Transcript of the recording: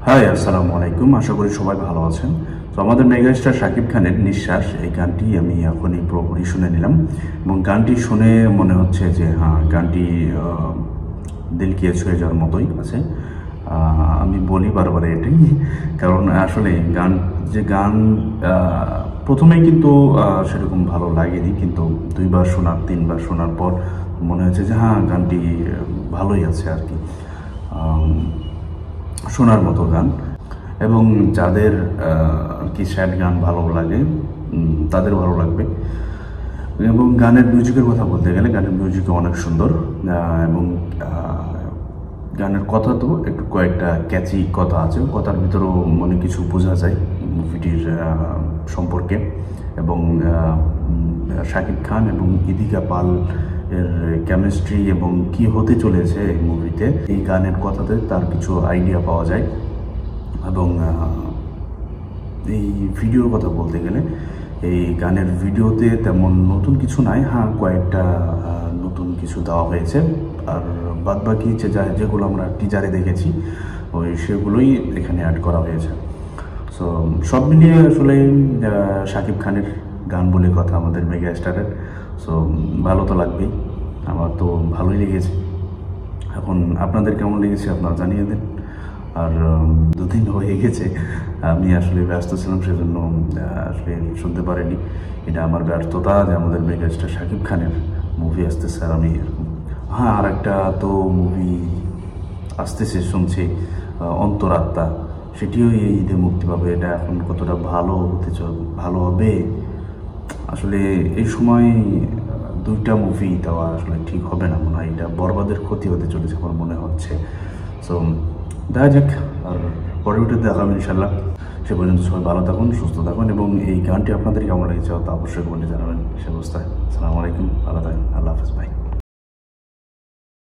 High, আসসালামু আলাইকুম। আশা করি সবাই ভালো আছেন। তো আমাদের মেগাস্টার শাকিব খানের নিঃশ্বাস এই গানটি আমি এখনই পুরোপুরি শুনে নিলাম এবং গানটি শুনে মনে হচ্ছে যে হ্যাঁ, গানটি দিলকে ছুঁয়ে যাওয়ার মতোই আছে। আমি বলি বারবার এটাই, কারণ আসলে গান প্রথমেই কিন্তু সেরকম ভালো লাগেনি, কিন্তু দুইবার শোনার তিনবার শোনার পর মনে হয়েছে যে হ্যাঁ, গানটি ভালোই আছে আর কি, শোনার মতো গান। এবং যাদের কি স্যাড গান ভালো লাগে তাদের ভালো লাগবে। এবং গানের মিউজিকের কথা বলতে গেলে গানের মিউজিক অনেক সুন্দর, এবং গানের কথা তো একটু কয়েকটা ক্যাচি কথা আছে, কথার ভিতরেও মনে কিছু বোঝা যায় মুভিটির সম্পর্কে। এবং শাকিব খান এবং ইদিকা পাল এর কেমিস্ট্রি এবং কি হতে চলেছে এই মুভিতে, এই গানের কথাতে তার কিছু আইডিয়া পাওয়া যায়। এবং এই ভিডিওর কথা বলতে গেলে এই গানের ভিডিওতে তেমন নতুন কিছু নাই, হ্যাঁ কয়েকটা নতুন কিছু দেওয়া হয়েছে, আর বাদবাকি যেগুলো আমরা টিজারে দেখেছি সেগুলোই এখানে অ্যাড করা হয়েছে। সো সব মিলিয়ে আসলে শাকিব খানের গান বলে কথা, আমাদের মেগা স্টারের। সো ভালো তো লাগবেই, আমার তো ভালোই লেগেছে। এখন আপনাদের কেমন লেগেছে আপনারা জানিয়ে দেন। আর দুদিন হয়ে গেছে, আমি আসলে ব্যস্ত ছিলাম, সেজন্য আসলে শুনতে পারিনি। এটা আমার ব্যর্থতা যে আমাদের মেগাস্টার শাকিব খানের মুভি আসতেছে আর আমি এরকম। হ্যাঁ, আর একটা তো মুভি আসতেছে শুনছি, অন্তরাত্মা, সেটিও এই ঈদে মুক্তি পাবে। এটা এখন কতটা ভালো হবে আসলে এই সময় দুইটা মুভি দেওয়া আসলে ঠিক হবে না মনে হয়, এটা বরবাদের ক্ষতি হতে চলেছে আমার মনে হচ্ছে। সো দেখা যাক, আর পরবর্তীতে দেখাবেন ইনশাল্লাহ। সে পর্যন্ত সবাই ভালো থাকুন, সুস্থ থাকুন, এবং এই গানটি আপনাদের কেমন লেগেছে তা অবশ্যই কমেন্টে জানাবেন। সে অবস্থায় আসসালামু আলাইকুম, ভালো থাকুন, আল্লাহ হাফেজ, ভাই।